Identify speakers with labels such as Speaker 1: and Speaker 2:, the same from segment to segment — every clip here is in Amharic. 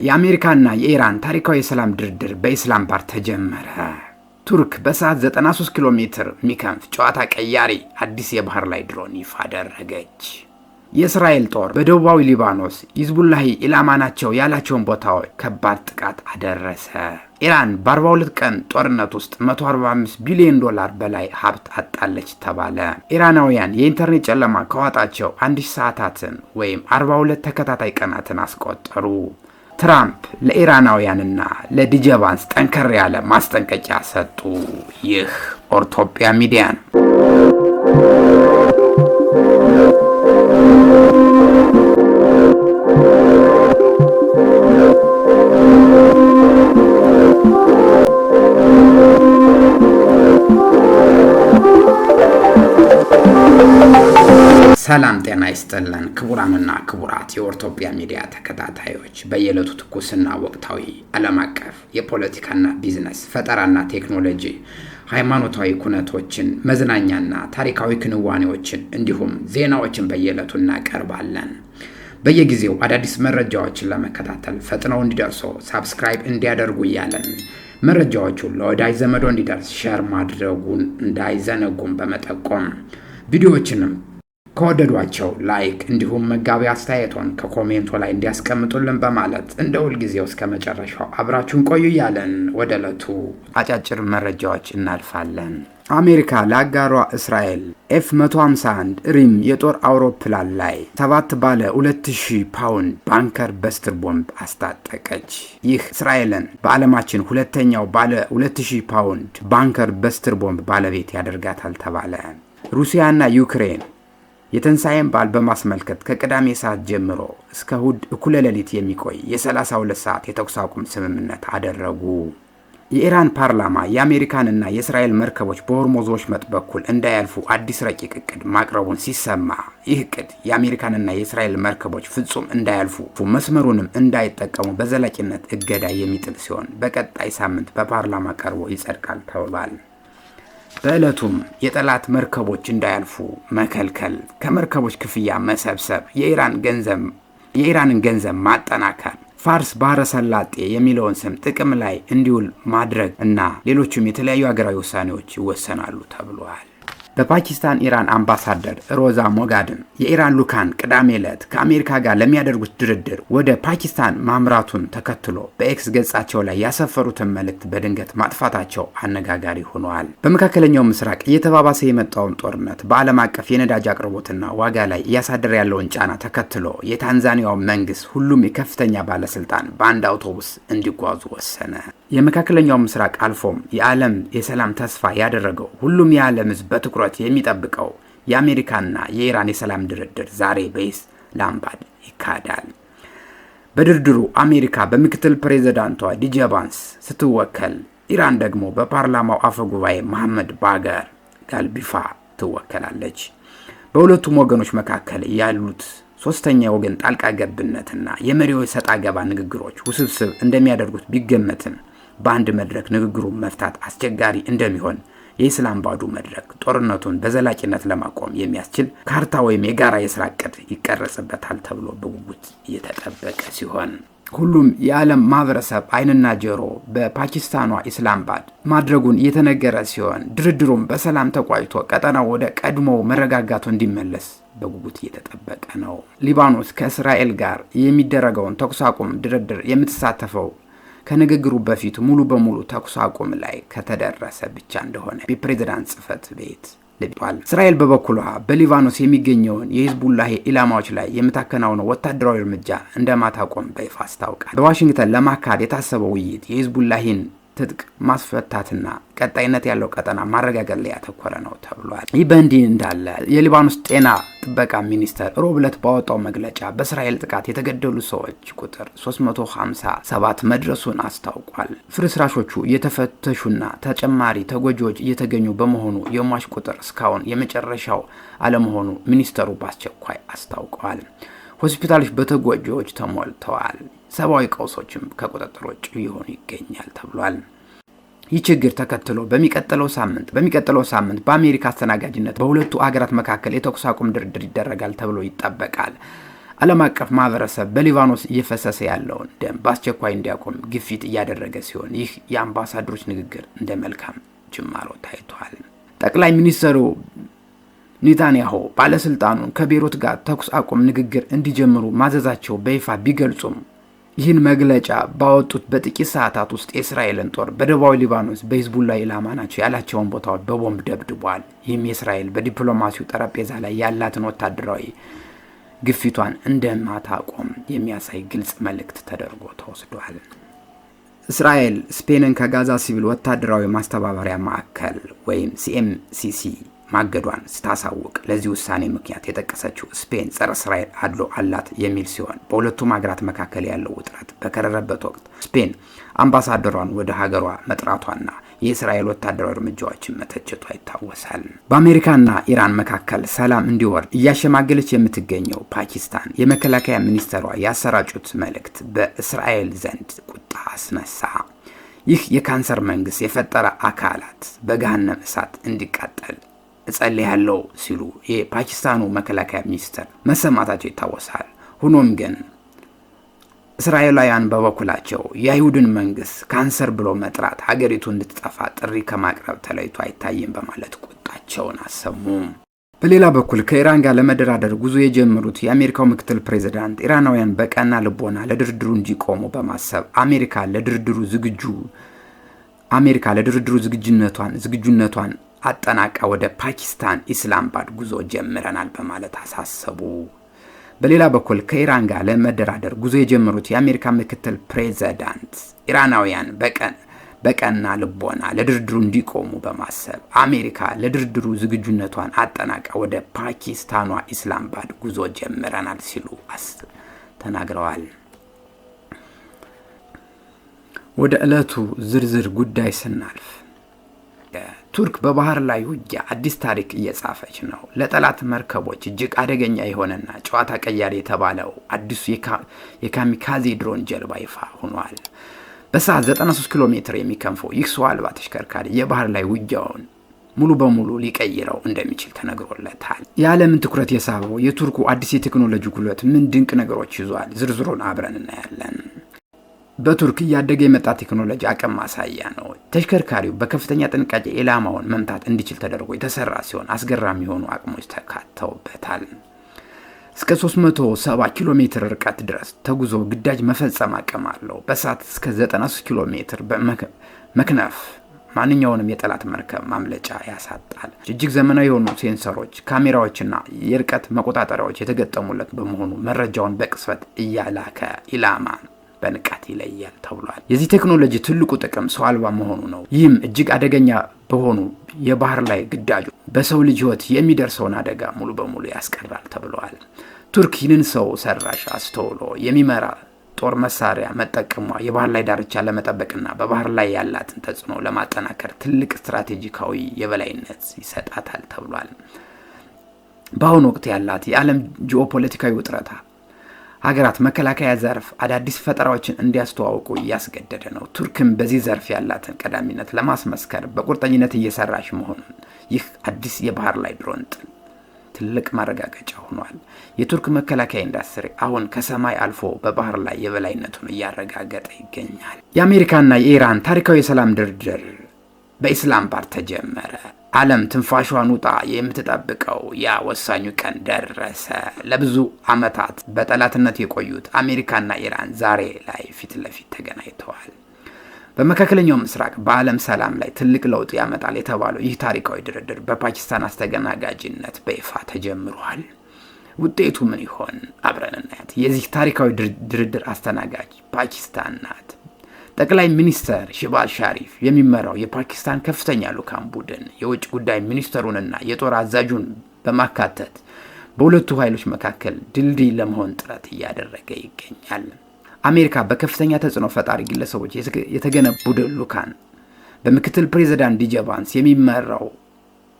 Speaker 1: የአሜሪካና የኢራን ታሪካዊ የሰላም ድርድር በኢስላማባድ ተጀመረ። ቱርክ በሰዓት 93 ኪሎ ሜትር የሚከንፍ ጨዋታ ቀያሪ አዲስ የባህር ላይ ድሮን ይፋ አደረገች። የእስራኤል ጦር በደቡባዊ ሊባኖስ ሂዝቡላህ ኢላማ ናቸው ያላቸውን ቦታዎች ከባድ ጥቃት አደረሰ። ኢራን በ42 ቀን ጦርነት ውስጥ 145 ቢሊዮን ዶላር በላይ ሀብት አጣለች ተባለ። ኢራናውያን የኢንተርኔት ጨለማ ከዋጣቸው 1000 ሰዓታትን ወይም 42 ተከታታይ ቀናትን አስቆጠሩ። ትራምፕ ለኢራናውያንና ለዲጀባንስ ጠንከር ያለ ማስጠንቀቂያ ሰጡ። ይህ ኦርቶፒያ ሚዲያ ነው። ሰላም ጤና ይስጥልን ክቡራንና ክቡራት የኦርቶፒያ ሚዲያ ተከታታዮች፣ በየዕለቱ ትኩስና ወቅታዊ ዓለም አቀፍ የፖለቲካና ቢዝነስ ፈጠራና ቴክኖሎጂ፣ ሃይማኖታዊ ኩነቶችን፣ መዝናኛና ታሪካዊ ክንዋኔዎችን እንዲሁም ዜናዎችን በየዕለቱ እናቀርባለን። በየጊዜው አዳዲስ መረጃዎችን ለመከታተል ፈጥነው እንዲደርሱ ሳብስክራይብ እንዲያደርጉ እያለን መረጃዎቹን ለወዳጅ ዘመዶ እንዲደርስ ሼር ማድረጉን እንዳይዘነጉም በመጠቆም ቪዲዮዎችንም ከወደዷቸው ላይክ እንዲሁም መጋቢ አስተያየቶን ከኮሜንቱ ላይ እንዲያስቀምጡልን በማለት እንደ ሁልጊዜው እስከ መጨረሻው አብራችሁን ቆዩ እያለን ወደ ዕለቱ አጫጭር መረጃዎች እናልፋለን። አሜሪካ ለአጋሯ እስራኤል F-151 ሪም የጦር አውሮፕላን ላይ 7 ባለ 2000 ፓውንድ ባንከር በስትር ቦምብ አስታጠቀች። ይህ እስራኤልን በዓለማችን ሁለተኛው ባለ 2000 ፓውንድ ባንከር በስትር ቦምብ ባለቤት ያደርጋታል ተባለ። ሩሲያና ዩክሬን የትንሣኤን በዓል በማስመልከት ከቅዳሜ ሰዓት ጀምሮ እስከ እሁድ እኩለ ሌሊት የሚቆይ የ32 ሰዓት የተኩስ አቁም ስምምነት አደረጉ። የኢራን ፓርላማ የአሜሪካንና የእስራኤል መርከቦች በሆርሙዝ ወሽመጥ በኩል እንዳያልፉ አዲስ ረቂቅ እቅድ ማቅረቡን ሲሰማ፣ ይህ እቅድ የአሜሪካንና የእስራኤል መርከቦች ፍጹም እንዳያልፉ መስመሩንም እንዳይጠቀሙ በዘላቂነት እገዳ የሚጥል ሲሆን በቀጣይ ሳምንት በፓርላማ ቀርቦ ይጸድቃል ተብሏል። በዕለቱም የጠላት መርከቦች እንዳያልፉ መከልከል፣ ከመርከቦች ክፍያ መሰብሰብ፣ የኢራንን ገንዘብ ማጠናከር፣ ፋርስ ባህረ ሰላጤ የሚለውን ስም ጥቅም ላይ እንዲውል ማድረግ እና ሌሎችም የተለያዩ ሀገራዊ ውሳኔዎች ይወሰናሉ ተብሏል። በፓኪስታን ኢራን አምባሳደር ሮዛ ሞጋድን የኢራን ሉካን ቅዳሜ ዕለት ከአሜሪካ ጋር ለሚያደርጉት ድርድር ወደ ፓኪስታን ማምራቱን ተከትሎ በኤክስ ገጻቸው ላይ ያሰፈሩትን መልእክት በድንገት ማጥፋታቸው አነጋጋሪ ሆኗል። በመካከለኛው ምስራቅ እየተባባሰ የመጣውን ጦርነት በዓለም አቀፍ የነዳጅ አቅርቦትና ዋጋ ላይ እያሳደረ ያለውን ጫና ተከትሎ የታንዛኒያው መንግስት ሁሉም የከፍተኛ ባለስልጣን በአንድ አውቶቡስ እንዲጓዙ ወሰነ። የመካከለኛው ምስራቅ አልፎም የዓለም የሰላም ተስፋ ያደረገው ሁሉም የዓለም ሕዝብ በትኩረት የሚጠብቀው የአሜሪካና የኢራን የሰላም ድርድር ዛሬ በኢስላማባድ ይካሄዳል። በድርድሩ አሜሪካ በምክትል ፕሬዝዳንቷ ዲጀባንስ ስትወከል፣ ኢራን ደግሞ በፓርላማው አፈ ጉባኤ መሐመድ ባገር ጋልቢፋ ትወከላለች። በሁለቱም ወገኖች መካከል ያሉት ሶስተኛ ወገን ጣልቃ ገብነትና የመሪዎች ሰጣ ገባ ንግግሮች ውስብስብ እንደሚያደርጉት ቢገመትም በአንድ መድረክ ንግግሩን መፍታት አስቸጋሪ እንደሚሆን የኢስላማባዱ መድረክ ጦርነቱን በዘላቂነት ለማቆም የሚያስችል ካርታ ወይም የጋራ የስራ ዕቅድ ይቀረጽበታል ተብሎ በጉጉት እየተጠበቀ ሲሆን፣ ሁሉም የዓለም ማህበረሰብ አይንና ጆሮ በፓኪስታኗ ኢስላማባድ ማድረጉን እየተነገረ ሲሆን፣ ድርድሩም በሰላም ተቋጭቶ ቀጠናው ወደ ቀድሞ መረጋጋቱ እንዲመለስ በጉጉት እየተጠበቀ ነው። ሊባኖስ ከእስራኤል ጋር የሚደረገውን ተኩስ አቁም ድርድር የምትሳተፈው ከንግግሩ በፊት ሙሉ በሙሉ ተኩስ አቁም ላይ ከተደረሰ ብቻ እንደሆነ የፕሬዝዳንት ጽህፈት ቤት ልጧል። እስራኤል በበኩሏ በሊባኖስ የሚገኘውን የሂዝቡላህ ኢላማዎች ላይ የምታከናውነው ወታደራዊ እርምጃ እንደማታቆም በይፋ አስታውቃል። በዋሽንግተን ለማካሄድ የታሰበው ውይይት የሂዝቡላህን ትጥቅ ማስፈታትና ቀጣይነት ያለው ቀጠና ማረጋገጥ ላይ ያተኮረ ነው ተብሏል። ይህ በእንዲህ እንዳለ የሊባኖስ ጤና ጥበቃ ሚኒስቴር ሮብ ዕለት ባወጣው መግለጫ በእስራኤል ጥቃት የተገደሉ ሰዎች ቁጥር 357 መድረሱን አስታውቋል። ፍርስራሾቹ እየተፈተሹና ተጨማሪ ተጎጂዎች እየተገኙ በመሆኑ የሟች ቁጥር እስካሁን የመጨረሻው አለመሆኑ ሚኒስተሩ በአስቸኳይ አስታውቀዋል። ሆስፒታሎች በተጎጂዎች ተሞልተዋል። ሰብአዊ ቀውሶችም ከቁጥጥር ውጭ እየሆኑ ይገኛል ተብሏል። ይህ ችግር ተከትሎ በሚቀጥለው ሳምንት በአሜሪካ አስተናጋጅነት በሁለቱ አገራት መካከል የተኩስ አቁም ድርድር ይደረጋል ተብሎ ይጠበቃል። ዓለም አቀፍ ማህበረሰብ በሊባኖስ እየፈሰሰ ያለውን ደም በአስቸኳይ እንዲያቆም ግፊት እያደረገ ሲሆን ይህ የአምባሳደሮች ንግግር እንደ መልካም ጅማሮ ታይቷል። ጠቅላይ ሚኒስትሩ ኔታንያሁ ባለስልጣኑን ከቤይሩት ጋር ተኩስ አቁም ንግግር እንዲጀምሩ ማዘዛቸው በይፋ ቢገልጹም ይህን መግለጫ ባወጡት በጥቂት ሰዓታት ውስጥ የእስራኤልን ጦር በደቡባዊ ሊባኖስ በሂዝቡላ ኢላማ ናቸው ያላቸውን ቦታዎች በቦምብ ደብድቧል። ይህም የእስራኤል በዲፕሎማሲው ጠረጴዛ ላይ ያላትን ወታደራዊ ግፊቷን እንደማታቆም የሚያሳይ ግልጽ መልእክት ተደርጎ ተወስዷል። እስራኤል ስፔንን ከጋዛ ሲቪል ወታደራዊ ማስተባበሪያ ማዕከል ወይም ሲኤምሲሲ ማገዷን ስታሳውቅ ለዚህ ውሳኔ ምክንያት የጠቀሰችው ስፔን ጸረ እስራኤል አድሎ አላት የሚል ሲሆን በሁለቱም ሀገራት መካከል ያለው ውጥረት በከረረበት ወቅት ስፔን አምባሳደሯን ወደ ሀገሯ መጥራቷና የእስራኤል ወታደራዊ እርምጃዎችን መተቸቷ ይታወሳል። በአሜሪካና ኢራን መካከል ሰላም እንዲወርድ እያሸማገለች የምትገኘው ፓኪስታን የመከላከያ ሚኒስትሯ ያሰራጩት መልእክት በእስራኤል ዘንድ ቁጣ አስነሳ። ይህ የካንሰር መንግስት የፈጠረ አካላት በገሃነም እሳት እንዲቃጠል እጸልያለሁ ሲሉ የፓኪስታኑ መከላከያ ሚኒስትር መሰማታቸው ይታወሳል። ሆኖም ግን እስራኤላውያን በበኩላቸው የአይሁድን መንግስት ካንሰር ብሎ መጥራት ሀገሪቱ እንድትጠፋ ጥሪ ከማቅረብ ተለይቶ አይታይም በማለት ቁጣቸውን አሰሙ። በሌላ በኩል ከኢራን ጋር ለመደራደር ጉዞ የጀመሩት የአሜሪካው ምክትል ፕሬዝዳንት ኢራናውያን በቀና ልቦና ለድርድሩ እንዲቆሙ በማሰብ አሜሪካ ለድርድሩ ዝግጁነቷን አጠናቃ ወደ ፓኪስታን ኢስላማባድ ጉዞ ጀምረናል በማለት አሳሰቡ። በሌላ በኩል ከኢራን ጋር ለመደራደር ጉዞ የጀመሩት የአሜሪካ ምክትል ፕሬዝዳንት ኢራናውያን በቀና ልቦና ለድርድሩ እንዲቆሙ በማሰብ አሜሪካ ለድርድሩ ዝግጁነቷን አጠናቃ ወደ ፓኪስታኗ ኢስላማባድ ጉዞ ጀምረናል ሲሉ ተናግረዋል። ወደ ዕለቱ ዝርዝር ጉዳይ ስናልፍ ቱርክ በባህር ላይ ውጊያ አዲስ ታሪክ እየጻፈች ነው። ለጠላት መርከቦች እጅግ አደገኛ የሆነና ጨዋታ ቀያሪ የተባለው አዲሱ የካሚካዜ ድሮን ጀልባ ይፋ ሆኗል። በሰዓት 93 ኪሎ ሜትር የሚከንፈው ይህ ሰው አልባ ተሽከርካሪ የባህር ላይ ውጊያውን ሙሉ በሙሉ ሊቀይረው እንደሚችል ተነግሮለታል። የዓለምን ትኩረት የሳበው የቱርኩ አዲስ የቴክኖሎጂ ጉልበት ምን ድንቅ ነገሮች ይዟል? ዝርዝሩን አብረን እናያለን። በቱርክ እያደገ የመጣ ቴክኖሎጂ አቅም ማሳያ ነው። ተሽከርካሪው በከፍተኛ ጥንቃቄ ኢላማውን መምታት እንዲችል ተደርጎ የተሰራ ሲሆን አስገራሚ የሆኑ አቅሞች ተካተውበታል። እስከ 370 ኪሎ ሜትር ርቀት ድረስ ተጉዞ ግዳጅ መፈጸም አቅም አለው። በሰዓት እስከ 93 ኪሎ ሜትር መክነፍ ማንኛውንም የጠላት መርከብ ማምለጫ ያሳጣል። እጅግ ዘመናዊ የሆኑ ሴንሰሮች፣ ካሜራዎችና የርቀት መቆጣጠሪያዎች የተገጠሙለት በመሆኑ መረጃውን በቅጽበት እያላከ ኢላማ በንቃት ይለያል ተብሏል። የዚህ ቴክኖሎጂ ትልቁ ጥቅም ሰው አልባ መሆኑ ነው። ይህም እጅግ አደገኛ በሆኑ የባህር ላይ ግዳጆች በሰው ልጅ ሕይወት የሚደርሰውን አደጋ ሙሉ በሙሉ ያስቀራል ተብሏል። ቱርክ ይህንን ሰው ሰራሽ አስተውሎ የሚመራ ጦር መሳሪያ መጠቀሟ የባህር ላይ ዳርቻ ለመጠበቅና በባህር ላይ ያላትን ተጽዕኖ ለማጠናከር ትልቅ ስትራቴጂካዊ የበላይነት ይሰጣታል ተብሏል። በአሁኑ ወቅት ያላት የዓለም ጂኦፖለቲካዊ ውጥረት ሀገራት መከላከያ ዘርፍ አዳዲስ ፈጠራዎችን እንዲያስተዋውቁ እያስገደደ ነው። ቱርክም በዚህ ዘርፍ ያላትን ቀዳሚነት ለማስመስከር በቁርጠኝነት እየሰራች መሆኑን ይህ አዲስ የባህር ላይ ድሮን ትልቅ ማረጋገጫ ሆኗል። የቱርክ መከላከያ ኢንዱስትሪ አሁን ከሰማይ አልፎ በባህር ላይ የበላይነቱን እያረጋገጠ ይገኛል። የአሜሪካና የኢራን ታሪካዊ የሰላም ድርድር በኢስላማባድ ተጀመረ። ዓለም ትንፋሿን ውጣ የምትጠብቀው ያ ወሳኙ ቀን ደረሰ። ለብዙ ዓመታት በጠላትነት የቆዩት አሜሪካና ኢራን ዛሬ ላይ ፊት ለፊት ተገናኝተዋል። በመካከለኛው ምስራቅ በዓለም ሰላም ላይ ትልቅ ለውጥ ያመጣል የተባለው ይህ ታሪካዊ ድርድር በፓኪስታን አስተናጋጅነት በይፋ ተጀምሯል። ውጤቱ ምን ይሆን? አብረን እናያት። የዚህ ታሪካዊ ድርድር አስተናጋጅ ፓኪስታን ናት። ጠቅላይ ሚኒስትር ሼህባዝ ሻሪፍ የሚመራው የፓኪስታን ከፍተኛ ልዑካን ቡድን የውጭ ጉዳይ ሚኒስትሩንና የጦር አዛዡን በማካተት በሁለቱ ኃይሎች መካከል ድልድይ ለመሆን ጥረት እያደረገ ይገኛል። አሜሪካ በከፍተኛ ተጽዕኖ ፈጣሪ ግለሰቦች የተገነቡ ቡድን ልዑካን በምክትል ፕሬዝዳንት ዲጄ ቫንስ የሚመራው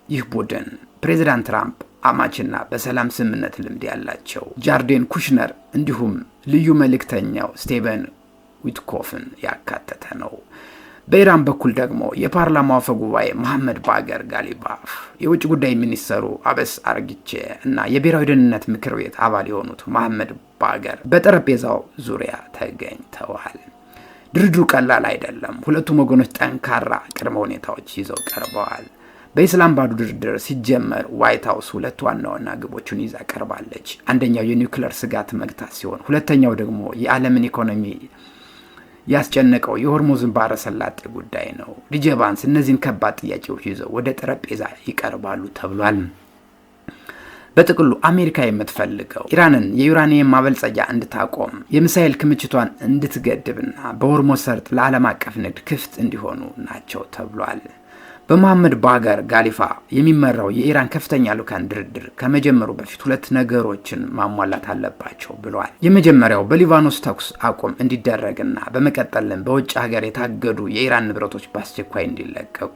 Speaker 1: ይህ ቡድን ፕሬዝዳንት ትራምፕ አማችና በሰላም ስምምነት ልምድ ያላቸው ጃርዴን ኩሽነር እንዲሁም ልዩ መልእክተኛው ስቴቨን ዊትኮፍን ያካተተ ነው። በኢራን በኩል ደግሞ የፓርላማው አፈ ጉባኤ መሐመድ ባገር ጋሊባፍ፣ የውጭ ጉዳይ ሚኒስተሩ አበስ አርጊቼ እና የብሔራዊ ደህንነት ምክር ቤት አባል የሆኑት መሐመድ ባገር በጠረጴዛው ዙሪያ ተገኝተዋል። ድርድሩ ቀላል አይደለም። ሁለቱም ወገኖች ጠንካራ ቅድመ ሁኔታዎች ይዘው ቀርበዋል። በኢስላማባዱ ድርድር ሲጀመር ዋይት ሀውስ ሁለት ዋና ዋና ግቦችን ይዛ ቀርባለች። አንደኛው የኒውክሌር ስጋት መግታት ሲሆን፣ ሁለተኛው ደግሞ የዓለምን ኢኮኖሚ ያስጨነቀው የሆርሙዝን ባህረ ሰላጤ ጉዳይ ነው። ዲጄ ቫንስ እነዚህን ከባድ ጥያቄዎች ይዘው ወደ ጠረጴዛ ይቀርባሉ ተብሏል። በጥቅሉ አሜሪካ የምትፈልገው ኢራንን የዩራኒየም ማበልጸጊያ እንድታቆም፣ የሚሳኤል ክምችቷን እንድትገድብና በሆርሙዝ ሰርጥ ለዓለም አቀፍ ንግድ ክፍት እንዲሆኑ ናቸው ተብሏል። በመሐመድ ባገር ጋሊፋ የሚመራው የኢራን ከፍተኛ ልኡካን ድርድር ከመጀመሩ በፊት ሁለት ነገሮችን ማሟላት አለባቸው ብለዋል። የመጀመሪያው በሊባኖስ ተኩስ አቁም እንዲደረግና በመቀጠልም በውጭ ሀገር የታገዱ የኢራን ንብረቶች በአስቸኳይ እንዲለቀቁ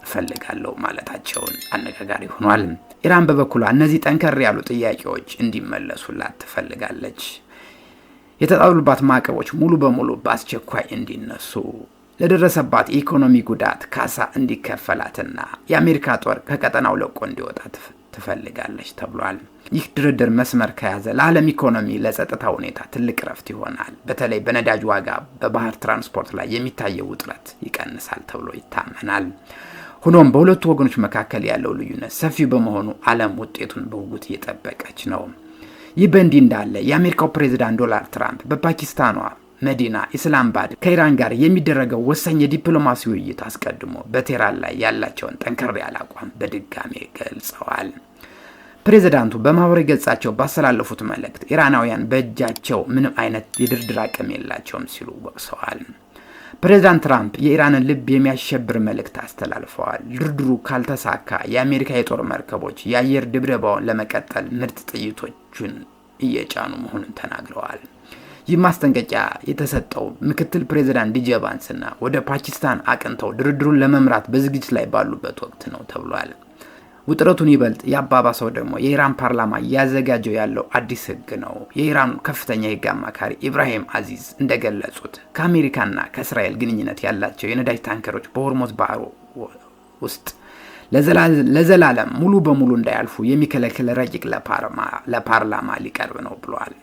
Speaker 1: እፈልጋለሁ ማለታቸውን አነጋጋሪ ሆኗል። ኢራን በበኩሏ እነዚህ ጠንከር ያሉ ጥያቄዎች እንዲመለሱላት ትፈልጋለች። የተጣሉባት ማዕቀቦች ሙሉ በሙሉ በአስቸኳይ እንዲነሱ፣ ለደረሰባት የኢኮኖሚ ጉዳት ካሳ እንዲከፈላትና የአሜሪካ ጦር ከቀጠናው ለቆ እንዲወጣ ትፈልጋለች ተብሏል። ይህ ድርድር መስመር ከያዘ ለዓለም ኢኮኖሚ፣ ለጸጥታ ሁኔታ ትልቅ ረፍት ይሆናል። በተለይ በነዳጅ ዋጋ፣ በባህር ትራንስፖርት ላይ የሚታየው ውጥረት ይቀንሳል ተብሎ ይታመናል። ሆኖም በሁለቱ ወገኖች መካከል ያለው ልዩነት ሰፊ በመሆኑ ዓለም ውጤቱን በጉጉት እየጠበቀች ነው። ይህ በእንዲህ እንዳለ የአሜሪካው ፕሬዝዳንት ዶናልድ ትራምፕ በፓኪስታኗ መዲና ኢስላማባድ ከኢራን ጋር የሚደረገው ወሳኝ የዲፕሎማሲ ውይይት አስቀድሞ በቴህራን ላይ ያላቸውን ጠንከር ያለ አቋም በድጋሜ ገልጸዋል። ፕሬዝዳንቱ በማህበራዊ ገጻቸው ባስተላለፉት መልእክት ኢራናውያን በእጃቸው ምንም አይነት የድርድር አቅም የላቸውም ሲሉ ወቅሰዋል። ፕሬዝዳንት ትራምፕ የኢራንን ልብ የሚያሸብር መልእክት አስተላልፈዋል። ድርድሩ ካልተሳካ የአሜሪካ የጦር መርከቦች የአየር ድብደባውን ለመቀጠል ምርጥ ጥይቶችን እየጫኑ መሆኑን ተናግረዋል። ይህ ማስጠንቀቂያ የተሰጠው ምክትል ፕሬዝዳንት ዲጄ ቫንስና ወደ ፓኪስታን አቅንተው ድርድሩን ለመምራት በዝግጅት ላይ ባሉበት ወቅት ነው ተብሏል። ውጥረቱን ይበልጥ ያባባሰው ደግሞ የኢራን ፓርላማ እያዘጋጀው ያለው አዲስ ህግ ነው። የኢራኑ ከፍተኛ የህግ አማካሪ ኢብራሂም አዚዝ እንደገለጹት ከአሜሪካና ከእስራኤል ግንኙነት ያላቸው የነዳጅ ታንከሮች በሆርሙዝ ባህር ውስጥ ለዘላለም ሙሉ በሙሉ እንዳያልፉ የሚከለክል ረቂቅ ለፓርላማ ሊቀርብ ነው ብሏል።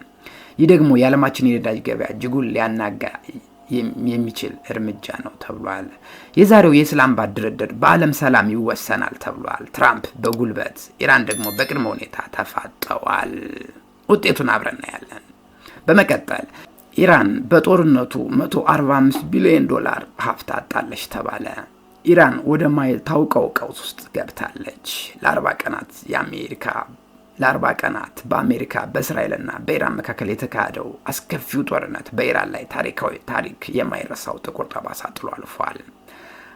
Speaker 1: ይህ ደግሞ የዓለማችን የነዳጅ ገበያ እጅጉን ሊያናጋ የሚችል እርምጃ ነው ተብሏል። የዛሬው የኢስላማባድ ድርድር በዓለም ሰላም ይወሰናል ተብሏል። ትራምፕ በጉልበት ኢራን ደግሞ በቅድመ ሁኔታ ተፋጠዋል። ውጤቱን አብረን እናያለን። በመቀጠል ኢራን በጦርነቱ $145 ቢሊዮን ሀብት አጣለች ተባለ። ኢራን ወደ ማይታወቀው ቀውስ ውስጥ ገብታለች። ለ40 ቀናት በአሜሪካ በእስራኤልና በኢራን መካከል የተካሄደው አስከፊው ጦርነት በኢራን ላይ ታሪክ የማይረሳው ጥቁር ጠባሳ ጥሎ አልፏል።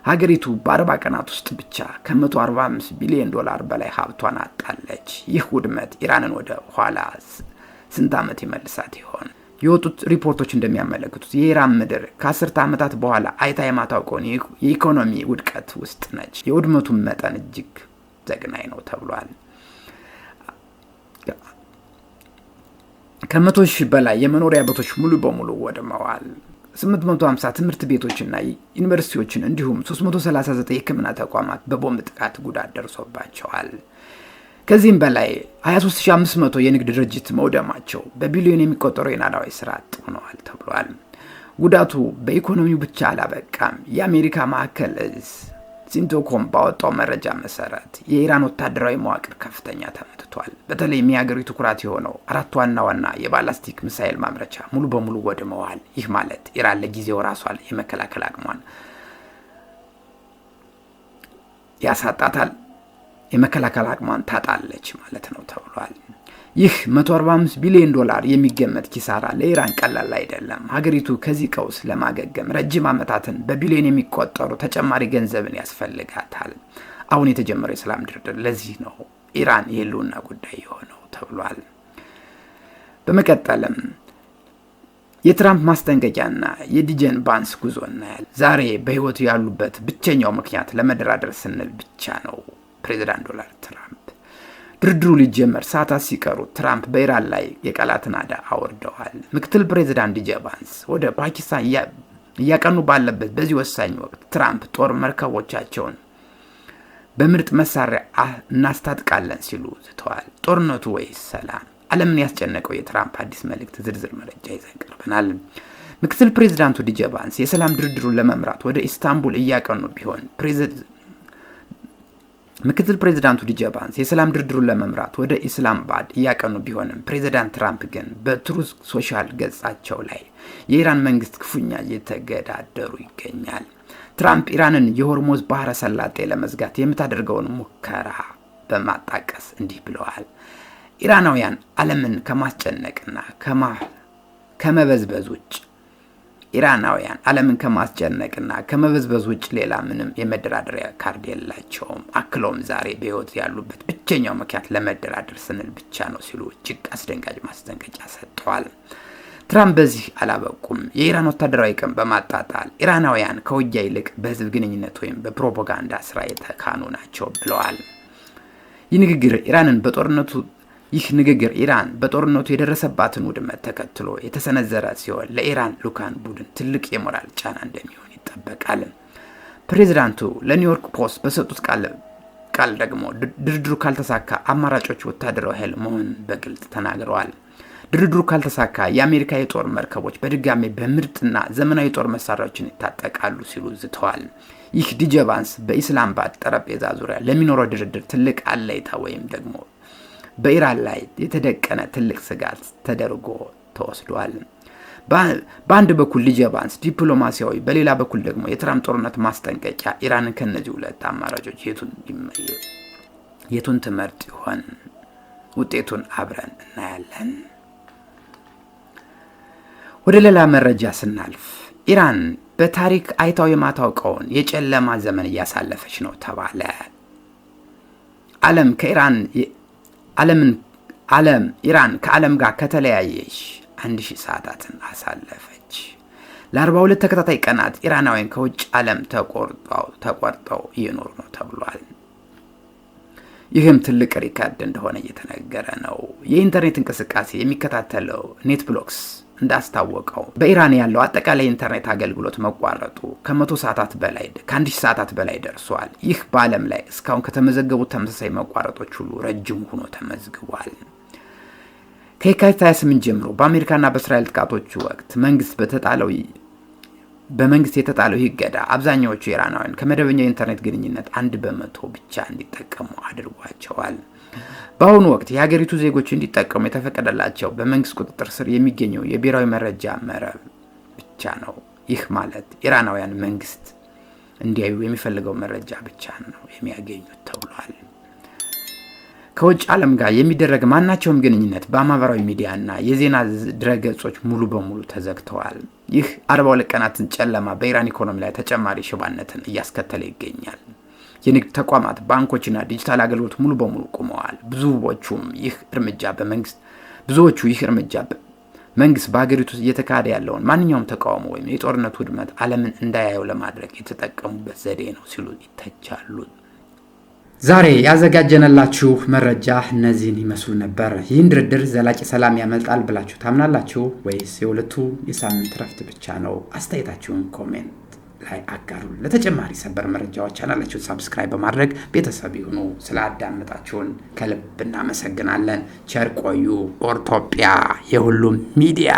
Speaker 1: ሀገሪቱ በ40 ቀናት ውስጥ ብቻ $145 ቢሊዮን በላይ ሀብቷን አጣለች። ይህ ውድመት ኢራንን ወደ ኋላ ስንት ዓመት ይመልሳት ይሆን? የወጡት ሪፖርቶች እንደሚያመለክቱት የኢራን ምድር ከ10 ዓመታት በኋላ አይታ የማታውቀውን የኢኮኖሚ ውድቀት ውስጥ ነች። የውድመቱን መጠን እጅግ ዘግናኝ ነው ተብሏል። ከ100,000 በላይ የመኖሪያ ቤቶች ሙሉ በሙሉ ወድመዋል። 850 ትምህርት ቤቶችና ዩኒቨርሲቲዎችን እንዲሁም 339 የሕክምና ተቋማት በቦምብ ጥቃት ጉዳት ደርሶባቸዋል። ከዚህም በላይ 23500 የንግድ ድርጅት መውደማቸው በቢሊዮን የሚቆጠሩ የናዳዊ ስራ አጥ ሆነዋል ተብሏል። ጉዳቱ በኢኮኖሚው ብቻ አላበቃም። የአሜሪካ ማዕከል እዝ ሲንቶኮም ባወጣው መረጃ መሰረት የኢራን ወታደራዊ መዋቅር ከፍተኛ ተመትቷል። በተለይም የሀገሪቱ ኩራት የሆነው 4 ዋና የባላስቲክ ሚሳኤል ማምረቻ ሙሉ በሙሉ ወድመዋል። ይህ ማለት ኢራን ለጊዜው ራሷን የመከላከል አቅሟን ያሳጣታል፣ የመከላከል አቅሟን ታጣለች ማለት ነው ተብሏል። ይህ $145 ቢሊዮን የሚገመት ኪሳራ ለኢራን ቀላል አይደለም። ሀገሪቱ ከዚህ ቀውስ ለማገገም ረጅም ዓመታትን በቢሊዮን የሚቆጠሩ ተጨማሪ ገንዘብን ያስፈልጋታል። አሁን የተጀመረው የሰላም ድርድር ለዚህ ነው ኢራን የህልውና ጉዳይ የሆነው ተብሏል። በመቀጠልም የትራምፕ ማስጠንቀቂያና የዲጄ ቫንስ ጉዞ እናያለን። ዛሬ በህይወቱ ያሉበት ብቸኛው ምክንያት ለመደራደር ስንል ብቻ ነው። ፕሬዝዳንት ዶናልድ ትራምፕ ድርድሩ ሊጀመር ሰዓታት ሲቀሩ ትራምፕ በኢራን ላይ የቃላት ናዳ አወርደዋል። ምክትል ፕሬዝዳንት ዲጄ ቫንስ ወደ ፓኪስታን እያቀኑ ባለበት በዚህ ወሳኝ ወቅት ትራምፕ ጦር መርከቦቻቸውን በምርጥ መሳሪያ እናስታጥቃለን ሲሉ ዝተዋል። ጦርነቱ ወይስ ሰላም? ዓለምን ያስጨነቀው የትራምፕ አዲስ መልእክት ዝርዝር መረጃ ይዘን ቀርበናል። ምክትል ፕሬዚዳንቱ ዲጄ ቫንስ የሰላም ድርድሩን ለመምራት ወደ ኢስታንቡል እያቀኑ ቢሆን ምክትል ፕሬዚዳንቱ ዲጄ ቫንስ የሰላም ድርድሩን ለመምራት ወደ ኢስላማባድ እያቀኑ ቢሆንም ፕሬዚዳንት ትራምፕ ግን በትሩዝ ሶሻል ገጻቸው ላይ የኢራን መንግስት ክፉኛ እየተገዳደሩ ይገኛል። ትራምፕ ኢራንን የሆርሙዝ ባህረ ሰላጤ ለመዝጋት የምታደርገውን ሙከራ በማጣቀስ እንዲህ ብለዋል። ኢራናውያን ዓለምን ከማስጨነቅና ከመበዝበዝ ውጭ ሌላ ምንም የመደራደሪያ ካርድ የላቸውም። አክለውም ዛሬ በህይወት ያሉበት ብቸኛው ምክንያት ለመደራደር ስንል ብቻ ነው ሲሉ እጅግ አስደንጋጭ ማስጠንቀቂያ ሰጥተዋል። ትራምፕ በዚህ አላበቁም። የኢራን ወታደራዊ አቅም በማጣጣል ኢራናውያን ከውጊያ ይልቅ በህዝብ ግንኙነት ወይም በፕሮፓጋንዳ ስራ የተካኑ ናቸው ብለዋል። ይህ ንግግር ኢራን በጦርነቱ የደረሰባትን ውድመት ተከትሎ የተሰነዘረ ሲሆን ለኢራን ልኡካን ቡድን ትልቅ የሞራል ጫና እንደሚሆን ይጠበቃል። ፕሬዚዳንቱ ለኒውዮርክ ፖስት በሰጡት ቃል ደግሞ ድርድሩ ካልተሳካ አማራጮች ወታደራዊ ኃይል መሆኑን በግልጽ ተናግረዋል። ድርድሩ ካልተሳካ የአሜሪካ የጦር መርከቦች በድጋሚ በምርጥና ዘመናዊ ጦር መሳሪያዎችን ይታጠቃሉ ሲሉ ዝተዋል። ይህ ዲጄ ቫንስ በኢስላማባድ ጠረጴዛ ዙሪያ ለሚኖረው ድርድር ትልቅ አለይታ ወይም ደግሞ በኢራን ላይ የተደቀነ ትልቅ ስጋት ተደርጎ ተወስዷል። በአንድ በኩል ዲጄ ቫንስ ዲፕሎማሲያዊ፣ በሌላ በኩል ደግሞ የትራምፕ ጦርነት ማስጠንቀቂያ። ኢራንን ከነዚህ ሁለት አማራጮች የቱን ትመርጥ ይሆን? ውጤቱን አብረን እናያለን። ወደ ሌላ መረጃ ስናልፍ ኢራን በታሪክ አይታው የማታውቀውን የጨለማ ዘመን እያሳለፈች ነው ተባለ። ኢራን ከዓለም ጋር ከተለያየች 1000 ሰዓታትን አሳለፈች። ለ42 ተከታታይ ቀናት ኢራናውያን ከውጭ ዓለም ተቆርጠው እየኖሩ ነው ተብሏል። ይህም ትልቅ ሪካርድ እንደሆነ እየተነገረ ነው። የኢንተርኔት እንቅስቃሴ የሚከታተለው ኔትብሎክስ እንዳስታወቀው በኢራን ያለው አጠቃላይ ኢንተርኔት አገልግሎት መቋረጡ ከ1000 ሰዓታት በላይ ደርሷል። ይህ በዓለም ላይ እስካሁን ከተመዘገቡት ተመሳሳይ መቋረጦች ሁሉ ረጅም ሆኖ ተመዝግቧል። ከየካቲት 28 ጀምሮ በአሜሪካና በእስራኤል ጥቃቶች ወቅት በመንግስት የተጣለው እገዳ አብዛኛዎቹ ኢራናውያን ከመደበኛው ኢንተርኔት ግንኙነት 1% ብቻ እንዲጠቀሙ አድርጓቸዋል። በአሁኑ ወቅት የሀገሪቱ ዜጎች እንዲጠቀሙ የተፈቀደላቸው በመንግስት ቁጥጥር ስር የሚገኘው የብሔራዊ መረጃ መረብ ብቻ ነው። ይህ ማለት ኢራናውያን መንግስት እንዲያዩ የሚፈልገው መረጃ ብቻ ነው የሚያገኙት ተብሏል። ከውጭ ዓለም ጋር የሚደረግ ማናቸውም ግንኙነት በማህበራዊ ሚዲያና የዜና ድረገጾች ሙሉ በሙሉ ተዘግተዋል። ይህ 42 ቀናትን ጨለማ በኢራን ኢኮኖሚ ላይ ተጨማሪ ሽባነትን እያስከተለ ይገኛል። የንግድ ተቋማት፣ ባንኮችና ዲጂታል አገልግሎት ሙሉ በሙሉ ቆመዋል። ብዙዎቹ ይህ እርምጃ መንግስት በሀገሪቱ እየተካሄደ ያለውን ማንኛውም ተቃውሞ ወይም የጦርነት ውድመት ዓለምን እንዳያየው ለማድረግ የተጠቀሙበት ዘዴ ነው ሲሉ ይተቻሉ። ዛሬ ያዘጋጀነላችሁ መረጃ እነዚህን ይመስሉ ነበር። ይህን ድርድር ዘላቂ ሰላም ያመጣል ብላችሁ ታምናላችሁ ወይስ የሁለቱ የሳምንት ረፍት ብቻ ነው? አስተያየታችሁን ኮሜንት ላይ አጋሩ። ለተጨማሪ ሰበር መረጃዎች ቻናላችሁን ሰብስክራይብ በማድረግ ቤተሰብ ይሁኑ። ስላዳመጣችሁን ከልብ እናመሰግናለን። ቸር ቆዩ። ኦርቶፒያ የሁሉም ሚዲያ